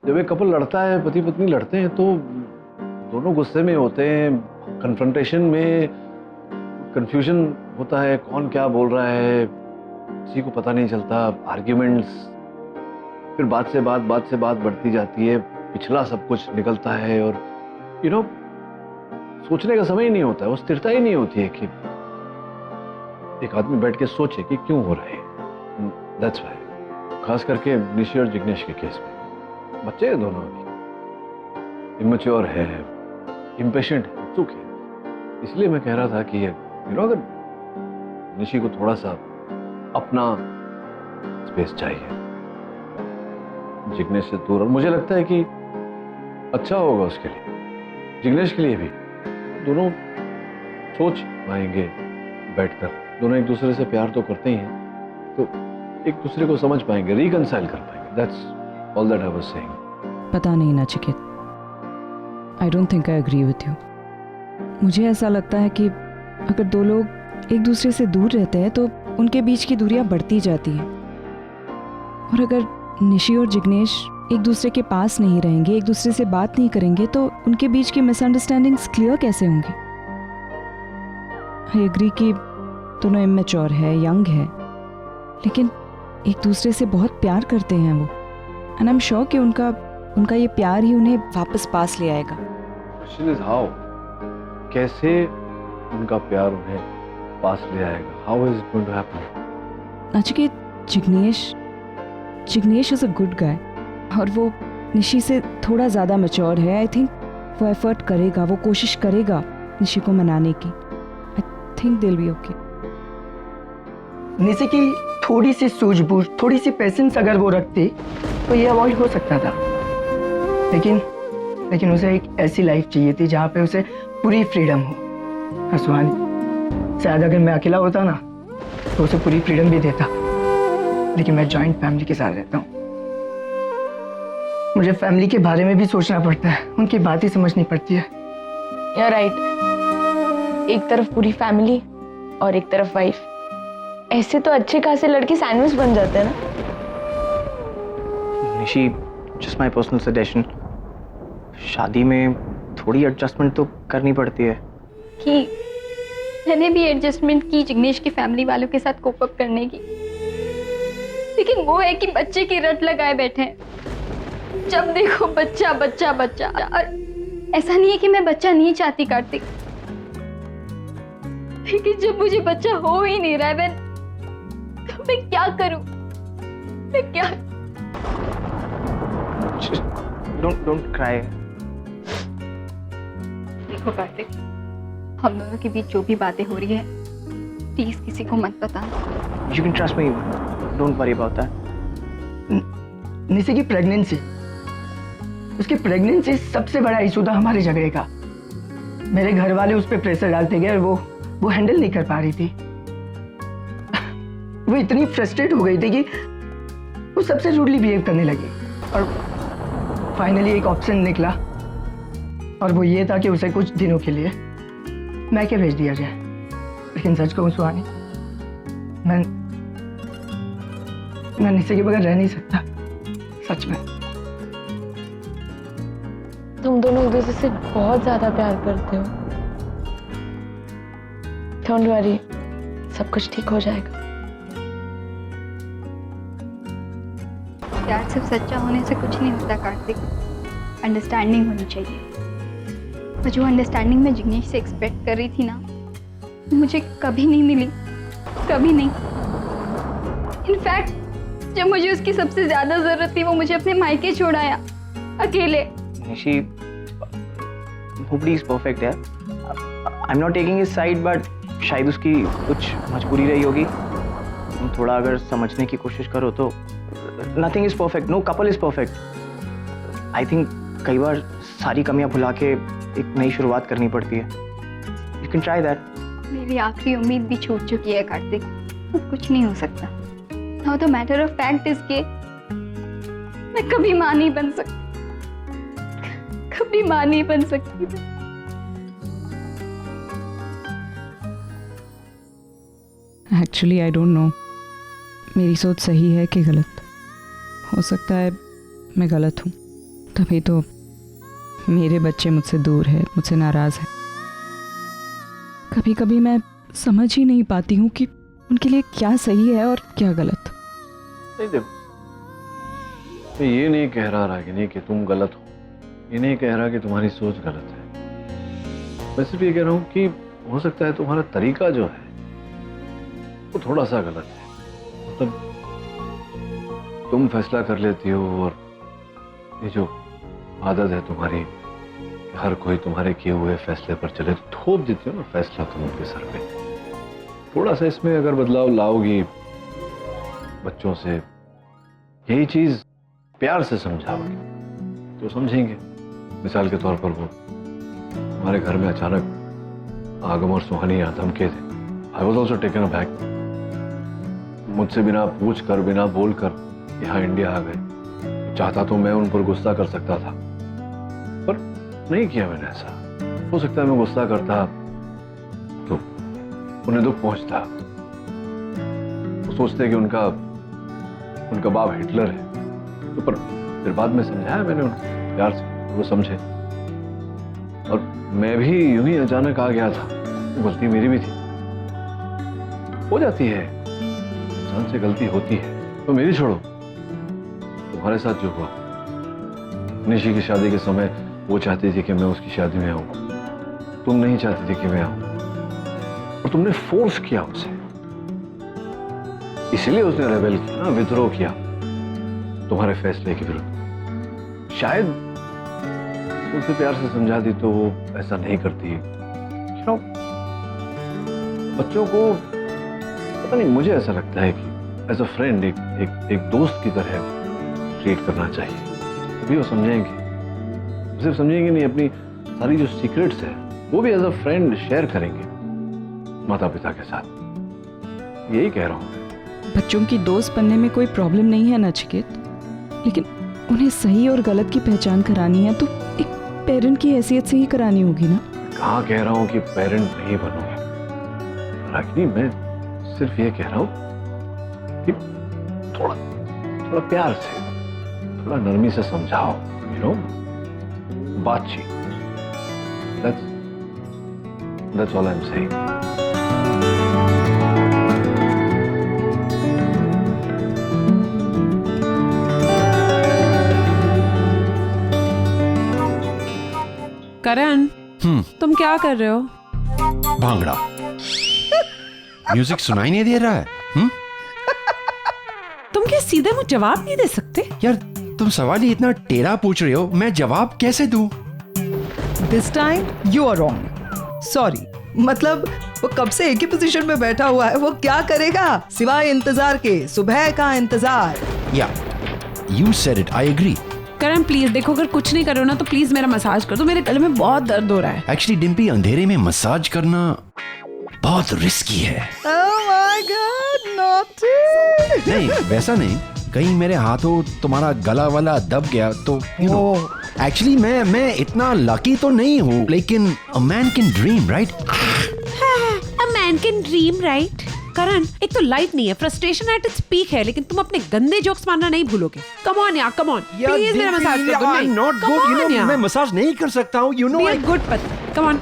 जब एक कपल लड़ता है, पति पत्नी लड़ते हैं, तो दोनों गुस्से में होते हैं, कन्फ्रंटेशन में कंफ्यूजन होता है, कौन क्या बोल रहा है किसी को पता नहीं चलता, आर्ग्यूमेंट्स, फिर बात से बात बढ़ती जाती है, पिछला सब कुछ निकलता है और सोचने का समय ही नहीं होता है, वो स्थिरता ही नहीं होती है कि एक आदमी बैठ के सोचे कि क्यों हो रहा है। दैट्स व्हाई खास करके निशी और जिग्नेश के केस में बच्चे हैं दोनों, अभी इमेच्योर है, इम्पेशेंट है, उत्सुक है। इसलिए मैं कह रहा था कि अगर निशी को थोड़ा सा अपना स्पेस चाहिए जिग्नेश से दूर, और मुझे लगता है कि अच्छा होगा उसके लिए, जिग्नेश के लिए भी। दोनों सोच पाएंगे बैठकर, दोनों एक दूसरे से प्यार तो करते ही हैं, तो एक दूसरे को समझ पाएंगे, रिकंसाइल कर पाएंगे। That's all that I was saying. पता नहीं Nachiket, I don't think I agree with you. मुझे ऐसा लगता है कि अगर दो लोग एक दूसरे से दूर रहते हैं तो उनके बीच की दूरियां बढ़ती जाती हैं, और अगर निशी और जिग्नेश एक दूसरे के पास नहीं रहेंगे, एक दूसरे से बात नहीं करेंगे, तो उनके बीच की मिसअंडरस्टैंडिंग्स क्लियर कैसे होंगी? आई एग्री कि दोनों इमेच्योर है, यंग है, लेकिन एक दूसरे से बहुत प्यार करते हैं वो, एंड आई एम श्योर कि उनका ये प्यार ही उन्हें वापस पास ले आएगा। क्वेश्चन इज हाउ, कैसे उनका प्यार उन्हें पास ले आएगा? How is it going to happen? Nachiket, Jignesh is a good guy, और वो निशी से थोड़ा ज़्यादा मैच्योर है। आई थिंक वो एफर्ट करेगा, वो कोशिश करेगा निशी को मनाने की। आई थिंक दिल बी ओके। निशी की थोड़ी सी सूझबूझ, थोड़ी सी पेशेंस अगर वो रखती तो ये अवॉइड हो सकता था, लेकिन उसे एक ऐसी लाइफ चाहिए थी जहाँ पे उसे पूरी फ्रीडम हो। सुहानी, शायद अगर मैं अकेला होता ना तो उसे पूरी फ्रीडम भी देता, लेकिन मैं जॉइंट फैमिली के साथ रहता हूँ। मुझे फैमिली के बारे में भी सोचना पड़ता है, उनकी बातें समझनी पड़ती है। You're right। एक तरफ पूरी फैमिली और एक तरफ वाइफ, ऐसे तो अच्छे खासे लड़के सैंडविच बन जाते हैं ना। Nishi, just my personal suggestion, शादी में थोड़ी एडजस्टमेंट तो करनी पड़ती है। कि मैंने भी एडजस्टमेंट की जिग्नेश की फैमिली वालों के साथ कोप अप करने की, लेकिन वो है कि बच्चे की रट लगाए बैठे हैं, जब देखो बच्चा बच्चा बच्चा। और ऐसा नहीं है कि मैं बच्चा नहीं चाहती कार्तिक, लेकिन जब मुझे बच्चा हो ही नहीं रहा है, तो मैं क्या करूं? मैं क्या? Don't cry। देखो कार्तिक, हम दोनों के बीच जो भी बातें हो रही है, प्लीज किसी को मत बताना। You can trust me, don't worry about that। Nishi की प्रेगनेंसी, उसकी प्रेगनेंसी सबसे बड़ा इशू था हमारे झगड़े का। मेरे घर वाले उस पर प्रेशर डालते गए और वो हैंडल नहीं कर पा रही थी। वो इतनी फ्रस्ट्रेट हो गई थी कि वो सबसे रूडली बिहेव करने लगी, और फाइनली एक ऑप्शन निकला, और वो ये था कि उसे कुछ दिनों के लिए मैके भेज दिया जाए। लेकिन सच कहूं सुहानी, मैं निशी के बगैर रह नहीं सकता, सच में। तुम दोनों एक दूसरे से बहुत ज्यादा प्यार करते हो। डोंट वरी, सब कुछ ठीक हो जाएगा। प्यार सिर्फ सच्चा होने से कुछ नहीं होता कार्तिक, अंडरस्टैंडिंग होनी चाहिए। और जो अंडरस्टैंडिंग मैं जिग्नेश से एक्सपेक्ट कर रही थी ना, मुझे कभी नहीं मिली, कभी नहीं। इनफैक्ट जब मुझे उसकी सबसे ज्यादा जरूरत थी, वो मुझे अपने मायके छोड़ाया अकेले। निशी, nobody is perfect यार। I'm not taking his side, but शायद उसकी कुछ मजबूरी रही होगी। तुम थोड़ा अगर समझने की कोशिश करो तो nothing is perfect, no couple is perfect। I think कई बार सारी कमियां भुला के एक नई शुरुआत करनी पड़ती है। You can try that। मेरी आखिरी उम्मीद भी छूट चुकी है कार्तिक, अब कुछ नहीं हो सकता। Now the matter of fact is कि मैं कभी माँ नहीं बन सकती, कभी माँ नहीं बन सकती। एक्चुअली आई डोंट नो मेरी सोच सही है कि गलत। हो सकता है मैं गलत हूँ, तभी तो मेरे बच्चे मुझसे दूर है, मुझसे नाराज है। कभी कभी मैं समझ ही नहीं पाती हूँ कि उनके लिए क्या सही है और क्या गलत। नहीं देखो, मैं ये नहीं कह रहा रागिनी कि तुम गलत हो, ये नहीं कह रहा कि तुम्हारी सोच गलत है। मैं सिर्फ ये कह रहा हूँ कि हो सकता है तुम्हारा तरीका जो है वो थोड़ा सा गलत है। मतलब तुम फैसला कर लेती हो और ये जो आदत है तुम्हारी, हर कोई तुम्हारे किए हुए फैसले पर चले, तो थोप देती हो ना फैसला तुम उनके सर पे। थोड़ा सा इसमें अगर बदलाव लाओगी, बच्चों से यही चीज प्यार से समझाओगी तो समझेंगे। मिसाल के तौर पर वो हमारे घर में अचानक आगम और सुहानी यहाँ धमके थे। I was also taken aback. मुझसे बिना पूछ कर, बिना बोल कर यहाँ इंडिया आ गए। चाहता तो मैं उन पर गुस्सा कर सकता था, पर नहीं किया मैंने ऐसा। हो सकता है मैं गुस्सा करता तो उन्हें दुख पहुंचता। वो सोचते कि उनका बाप हिटलर है, तो पर फिर बाद में समझाया मैंने उनको प्यार से, वो समझे। और मैं भी यूं ही अचानक आ गया था, गलती मेरी भी थी। हो जाती है, इंसान से गलती होती है। तो मेरी छोड़ो, तुम्हारे साथ जो हुआ, निशी की शादी के समय वो चाहती थी कि मैं उसकी शादी में आऊं, तुम नहीं चाहती थी कि मैं आऊं, और तुमने फोर्स किया उसे। इसलिए उसने रेबेल किया ना, विद्रोह किया तुम्हारे फैसले के विरुद्ध। शायद उसे प्यार से समझा दी तो वो ऐसा नहीं करती। क्यों? बच्चों को पता नहीं, मुझे ऐसा लगता है कि एज अ फ्रेंड, एक दोस्त की तरह ट्रीट करना चाहिए, तभी वो समझेंगे। सिर्फ समझेंगे नहीं, अपनी सारी जो सीक्रेट्स है वो भी एज अ फ्रेंड शेयर करेंगे माता पिता के साथ। यही कह रहा हूं। बच्चों की दोस्त बनने में कोई प्रॉब्लम नहीं है नचिकेत, लेकिन उन्हें सही और गलत की पहचान करानी है तो एक पेरेंट की हैसियत से ही करानी होगी ना। कहाँ कह रहा हूं कि पेरेंट नहीं बनोगे रागिनी, मैं सिर्फ ये कह रहा हूं कि थोड़ा प्यार से, थोड़ा नरमी से समझाओ, यू नो, बातचीत। That's all I'm saying. करण, तुम क्या कर रहे हो? भांगड़ा। म्यूजिक सुनाई नहीं दे रहा है? तुम क्या सीधे मुझे जवाब नहीं दे सकते? यार तुम सवाल ही इतना टेढ़ा पूछ रहे हो, मैं जवाब कैसे दूं? This time you are wrong. Sorry, मतलब वो कब से एक ही पोजीशन में बैठा हुआ है, वो क्या करेगा सिवाय इंतजार के, सुबह का इंतजार। Yeah you said it, I agree. Karan please देखो, अगर कुछ नहीं करो ना तो प्लीज मेरा मसाज कर दो, मेरे गले में बहुत दर्द हो रहा है। एक्चुअली डिम्पी, अंधेरे में मसाज करना बहुत रिस्की है। Oh my God, naughty! नहीं वैसा नहीं, कहीं मेरे हाथों तुम्हारा गला वाला दब गया तो यू नो। एक्चुअली मैं इतना लकी तो नहीं हूँ, लेकिन a man can dream right. A man can dream, right? करण, एक तो लाइट नहीं है, फ्रस्ट्रेशन एट इट्स पीक है, लेकिन तुम अपने गंदे जोक्स मारना नहीं भूलोगे। कम ऑन यार, कम ऑन, प्लीज मेरा मसाज कर दो। I'm not good, you know, मैं मसाज नहीं कर सकता हूँ, you know। Be a good person, come on।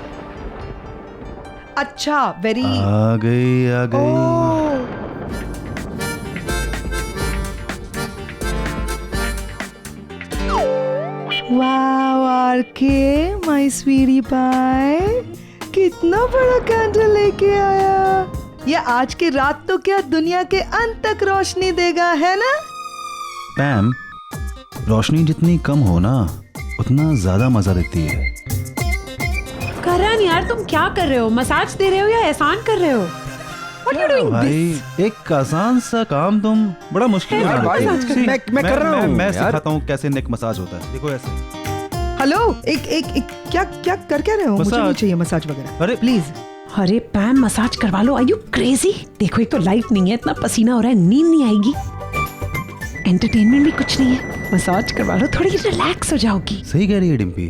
अच्छा, वेरी आ गई वाव आरके, माय स्वीटी पाई, कितना बड़ा कैंडल लेके आया। ये आज की रात तो क्या दुनिया के अंत तक रोशनी देगा, है ना? पैम, रोशनी जितनी कम हो ना उतना ज्यादा मजा देती है। करण यार, तुम क्या कर रहे हो? मसाज दे रहे हो या एहसान कर रहे हो? What are you doing भाई this? एक आसान सा काम तुम बड़ा मुश्किल बना देते हो। See, मैं कर रहा हूँ मैं यार। सिखाता हूँ कैसे नेक मसाज होता है। देखो ऐसे। हेलो, एक क्या कर क्या रहे हो? मुझे मसाज। नहीं चाहिए मसाज वगैरह, अरे प्लीज। अरे पैम, मसाज करवा लो। Are you crazy? देखो एक तो लाइट नहीं है, इतना पसीना हो रहा है, नींद नहीं आएगी, एंटरटेनमेंट भी कुछ नहीं है। मसाज करवा लो, थोड़ी रिलैक्स हो जाओगी। सही कह रही है डिम्पी।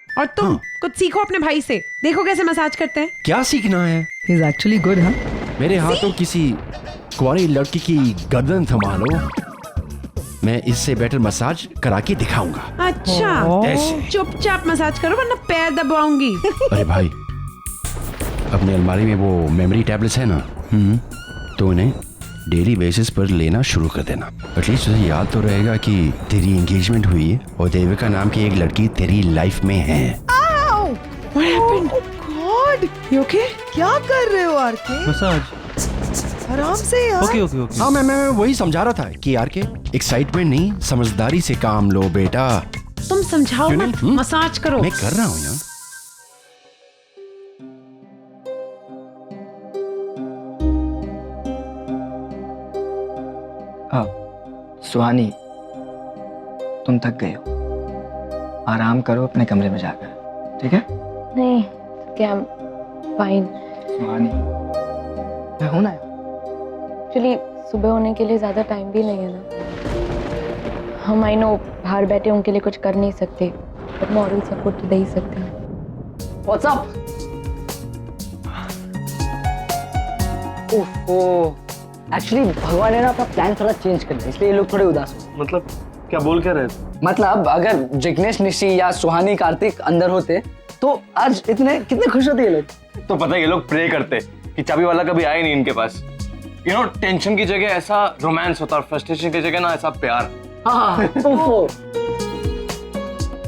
और तुम कुछ सीखो अपने भाई से, देखो कैसे मसाज करते हैं। क्या सीखना है? ही इज एक्चुअली गुड, हाँ? मेरे हाथों किसी कुंवारी लड़की की गर्दन थमा लो, मैं इससे बेटर मसाज करा के दिखाऊंगा। अच्छा, ऐसे। चुपचाप मसाज करो वरना पैर दबाऊंगी। अरे भाई, अपने अलमारी में वो मेमोरी टैबलेट्स है ना, तो उन्हें डेली बेसिस पर लेना शुरू कर देना। एटलीस्ट तुझे याद तो रहेगा कि तेरी एंगेजमेंट हुई है और देविका नाम की एक लड़की तेरी लाइफ में है। What happened? God, You okay? क्या कर रहे हो आरके? मसाज। आराम से यार। Okay okay okay. हाँ, मैं वही समझा रहा था कि यार के एक्साइटमेंट नहीं, समझदारी से काम लो बेटा। तुम समझाओ क्यों मत, नहीं? मसाज करो। मैं कर रहा हूँ यार। सुहानी, तुम थक गए हो, आराम करो अपने कमरे में जाकर, ठीक है? नहीं, क्या फाइन। सुहानी, मैं हूं ना। एक्चुअली सुबह होने के लिए ज़्यादा टाइम भी नहीं है ना। हम आई नो बाहर बैठे उनके लिए कुछ कर नहीं सकते, बट मॉरल सपोर्ट तो दे ही सकते हैं। What's up? ओह, एक्चुअली भगवान ने ना अपना प्लान थोड़ा चेंज कर दिया, इसलिए ये लोग थोड़े उदास हो। मतलब क्या बोल क्या रहे थे? मतलब अगर जिग्नेश, निशी या सुहानी, कार्तिक अंदर होते तो आज कितने खुश होते ये लोग। तो पता है ये लोग प्रे करते कि चाबी वाला कभी आए नहीं इनके पास। यू नो, टेंशन की जगह ऐसा रोमांस होता है, फ्रस्ट्रेशन की जगह ना ऐसा प्यार। हाँ,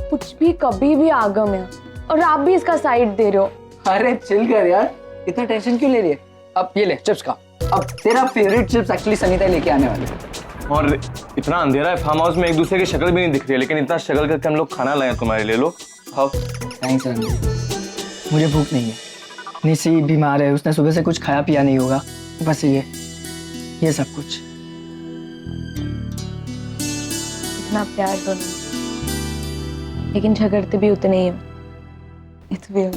कुछ भी कभी भी आगम है और आप भी इसका साइड दे रहे हो। अरे चिल कर यार, इतना टेंशन क्यों ले रही है? अब ये ले चिप्स खा। अब तेरा फेवरेट चिप्स एक्चुअली सनीता लेके आने वाली है। और इतना अंधेरा है फार्म हाउस में, एक दूसरे की शक्ल भी नहीं दिख रही है, लेकिन इतना स्ट्रगल करके हम लोग खाना लाए तुम्हारे लिए। लो खाओ। थैंक्स रणवीर, मुझे भूख नहीं है। निशी बीमार है, उसने सुबह से कुछ खाया पिया नहीं होगा, बस ये सब कुछ। इतना प्यार दोनों, लेकिन झगड़ते भी उतने ही हो। It's weird.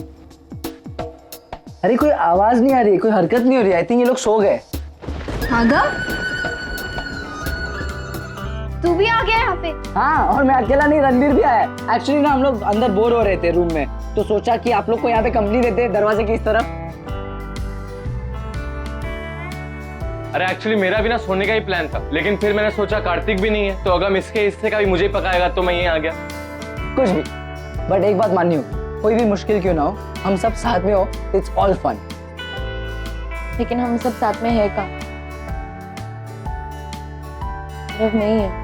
अरे कोई आवाज नहीं आ रही, कोई हरकत नहीं हो रही। आई थिंक ये लोग सो गए। आगा, तू भी आ गया यहाँ पे? हाँ, और मैं अकेला नहीं, रणवीर भी आया। एक्चुअली ना हम लोग अंदर बोर हो रहे थे रूम में, तो सोचा कि आप लोग को यहाँ पे कंपनी देते हैं दरवाजे की इस तरफ। अरे एक्चुअली मेरा भी ना सोने का ही प्लान था, लेकिन फिर मैंने सोचा कार्तिक भी नहीं है, तो अगर इसके हिस्से का भी मुझे पकाएगा तो मैं यहीं आ गया। कुछ भी, बट एक बात माननी होगी, कोई भी मुश्किल क्यों ना हो, हम सब साथ में हो, इट्स ऑल फन। लेकिन हम सब साथ में है का? सिर्फ नहीं है,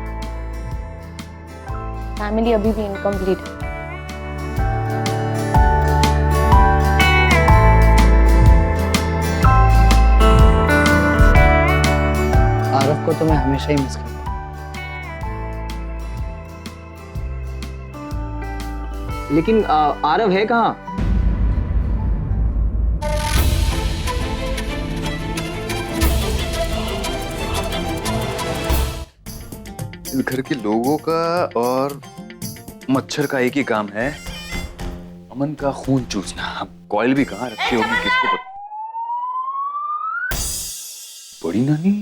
फैमिली अभी भी इनकम्प्लीट है। आरव को तो मैं हमेशा ही मिस करता हूँ। लेकिन आरव है कहाँ? इस घर के लोगों का और मच्छर का एक ही काम है, अमन का खून चूसना। अब कॉइल भी कहाँ रखी होगी किसको पता। बड़ी नानी,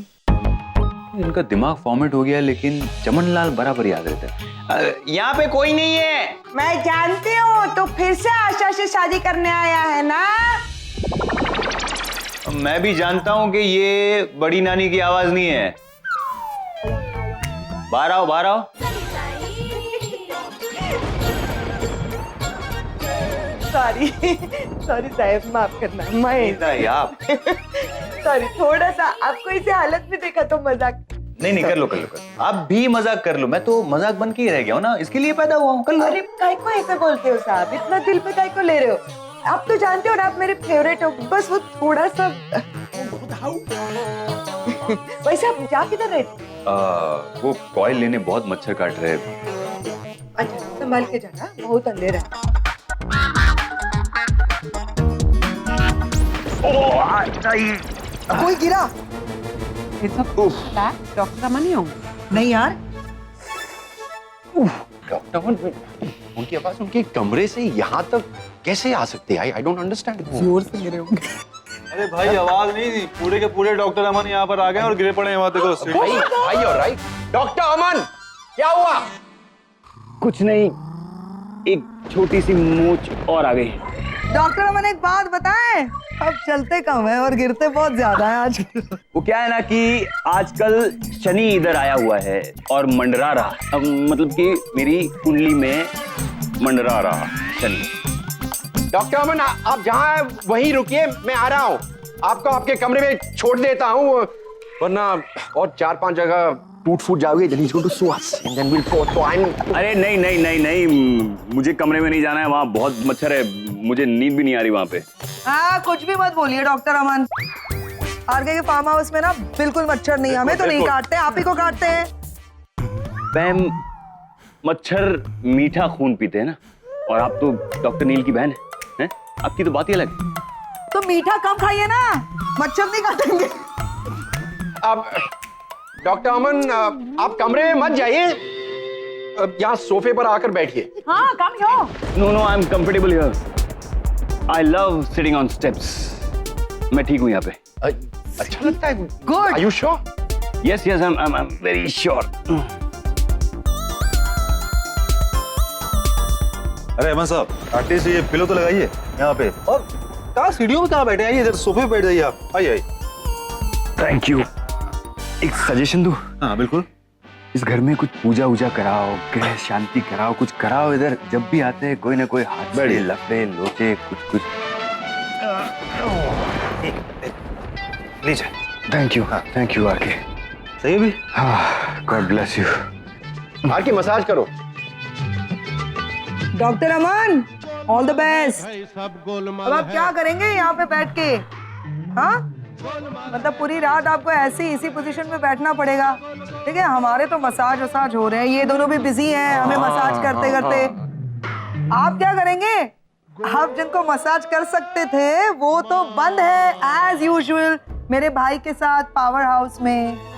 इनका दिमाग फॉर्मेट हो गया, लेकिन चमन लाल बराबर याद रहता है। यहाँ पे कोई नहीं है। मैं जानती हूँ, तो फिर से आशा से शादी करने आया है ना? मैं भी जानता हूँ कि ये बड़ी नानी की आवाज नहीं है। बाहर आओ, बाहर आओ। सॉरी साहब, माफ करना। मैं आप सॉरी, थोड़ा सा आपको इसे हालत में देखा तो मजाक। नहीं, कर लो। आप भी मजाक कर लो, मैं तो मजाक बन के ही रह गया हूँ ना, इसके लिए पैदा हुआ हूँ। कर लो। अरे काय को ऐसे बोलते हो साहब, इतना दिल पे काय को ले रहे हो? आप तो जानते हो ना, आप मेरे फेवरेट हो, बस वो थोड़ा सा। वैसे आप जा किधर रहे थे? वो कॉइल लेने बहुत मच्छर काट रहे। अच्छा, संभाल के जाना, बहुत अंधेरा है। कोई गिरा? डॉक्टर अमन ही होंगे। नहीं यार, डॉक्टर अमन, उनकी आवाज उनके कमरे से यहाँ तक कैसे आ सकते हैं? I don't understand. जोर से गिरे होंगे। अरे भाई, आवाज नहीं थी, पूरे के पूरे डॉक्टर अमन यहाँ पर आ गए और गिरे पड़े हैं वहां। देखो भाई, ऑलराइट। डॉक्टर अमन, क्या हुआ? कुछ नहीं, एक छोटी सी मोच और आ गई। डॉक्टर अमन एक बात बताएं, अब चलते कम है और गिरते बहुत ज्यादा है आज। वो क्या है ना कि आजकल शनि इधर आया हुआ है और मंडरा रहा, अब मतलब कि मेरी कुंडली में मंडरा रहा शनि। डॉक्टर अमन आप जहाँ हैं वहीं रुकिए, मैं आ रहा हूँ। आपको आपके कमरे में छोड़ देता हूँ, वरना और 4-5 जगह टूट फूट जाओगे। अरे नहीं, मुझे कमरे में नहीं जाना है, वहाँ बहुत मच्छर है, मुझे नींद भी नहीं आ रही वहाँ पे। हाँ कुछ भी मत बोलिए डॉक्टर अमन, आरके के फार्म हाउस में ना बिल्कुल मच्छर नहीं, हमें तो नहीं काटते, आप ही को काटते हैं। मैम मच्छर मीठा खून पीते हैं ना, और आप तो डॉक्टर नील की बहन हैं? आपकी तो बात ही अलग है। तो मीठा कम खाइए ना, मच्छर नहीं काटेंगे। अब डॉक्टर अमन आप कमरे में मत जाइए, यहाँ सोफे पर आकर बैठिए। हाँ कम हो। No I am comfortable here, I love sitting on steps. मैं ठीक हूँ यहाँ पे। अच्छा लगता है? Good. Are you sure? Yes I am very sure. अरे अमन साहब, एटलीस्ट ये पिलो तो लगाइए यहाँ पे। और कहाँ सीढ़ियों में कहाँ बैठे हैं? इधर सोफे पे बैठ जाइए आप। आइए। Thank you. एक सजेशन दूं? हाँ बिल्कुल। इस घर में कुछ पूजा वूजा कराओ, ग्रह शांति कराओ, कुछ कराओ। इधर जब भी आते हैं कोई ना कोई हाथ बड़े लफड़े लोचे कुछ। लीजिए। Thank you RK. सही है भी? हाँ God bless you. RK massage करो। Doctor Aman all the best. अब आप क्या करेंगे यहाँ पे बैठ के? हाँ मतलब पूरी रात आपको ऐसे इसी पोजीशन में बैठना पड़ेगा, ठीक है? हमारे तो मसाज वसाज हो रहे हैं, ये दोनों भी बिजी हैं, हमें मसाज करते करते। आप क्या करेंगे? आप जिनको मसाज कर सकते थे वो तो बंद है एज यूजुअल मेरे भाई के साथ पावर हाउस में।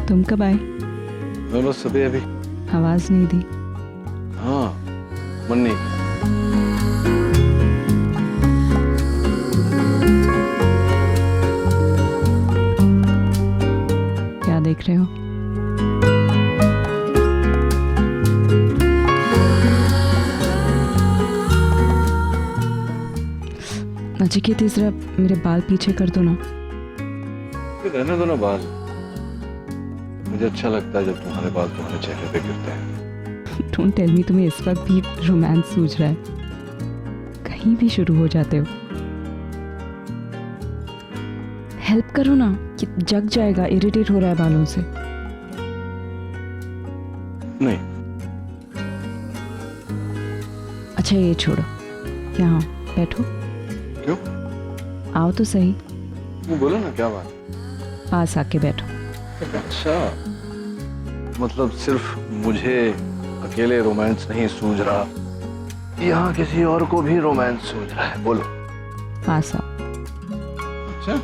तुम कब आए? दोनों सुबह अभी। आवाज नहीं दी। हाँ मन नहीं। क्या देख रहे हो? नचिकेत जरा मेरे बाल पीछे कर दो ना। रहने दो ना बाल, मुझे अच्छा लगता है जब तुम्हारे बाल तुम्हारे चेहरे पे गिरते हैं। डोंट टेल मी तुम्हें इस वक्त भी रोमांस सूझ रहा है, कहीं भी शुरू हो जाते हो। हेल्प करो ना, कि जग जाएगा, इरिटेट हो रहा है बालों से। नहीं। अच्छा ये छोड़ो, यहाँ बैठो। क्यों? आओ तो सही। वो बोलो ना क्या बात? पास आके बैठो। अच्छा मतलब सिर्फ मुझे अकेले रोमांस नहीं सूझ रहा, यहाँ किसी और को भी रोमांस सूझ रहा है। बोलो। पास आओ। अच्छा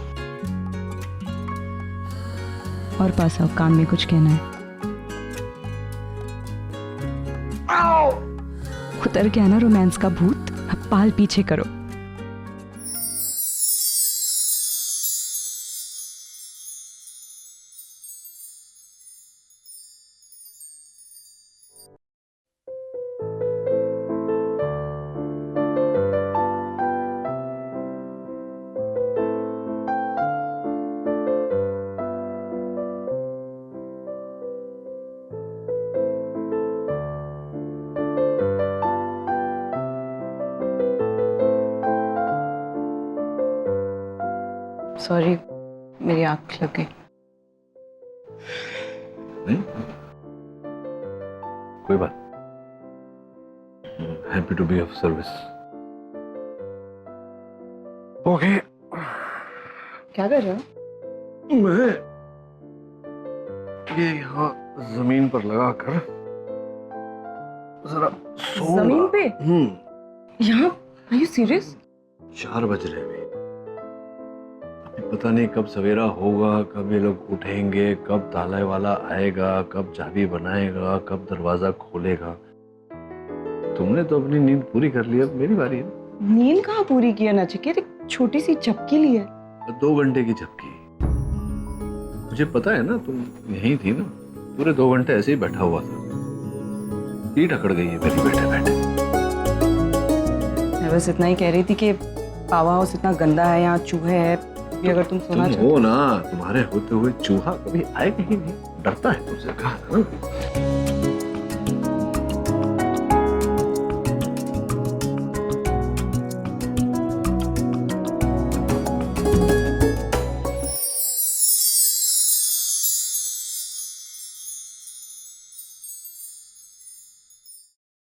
और पास आओ, कान में कुछ कहना है। उतर गया ना रोमांस का भूत, अब बाल पीछे करो। सॉरी मेरी आंख लग गई। नहीं कोई बात। Happy to be of service. Okay. क्या कर रहे हो? मैं ये यहाँ जमीन पर लगा कर जरा जमीन पे? यहाँ? Are you serious? 4 बज रहे अभी। अभी पता नहीं कब सवेरा होगा, कब ये लोग उठेंगे, कब ताला वाला आएगा, कब चाबी बनाएगा, कब दरवाजा खोलेगा। तुमने तो अपनी नींद पूरी कर ली, अब मेरी बारी है। नींद कहाँ पूरी किया नचिकेत, एक छोटी सी झपकी ली है। 2 घंटे की झपकी। मुझे पता है ना, तुम यहीं थी ना, पूरे 2 घंटे ऐसे ही बैठा हुआ था। पीठ अकड़ गई है मेरी बैठे बैठे। मैं बस इतना ही कह रही थी कि पावर हाउस इतना गंदा है, यहाँ चूहे हैं, भी अगर तुम सोना तुम हो ना, तुम्हारे होते हुए चूहा कभी आएगा ही नहीं, डरता है तुमसे, कहा ना।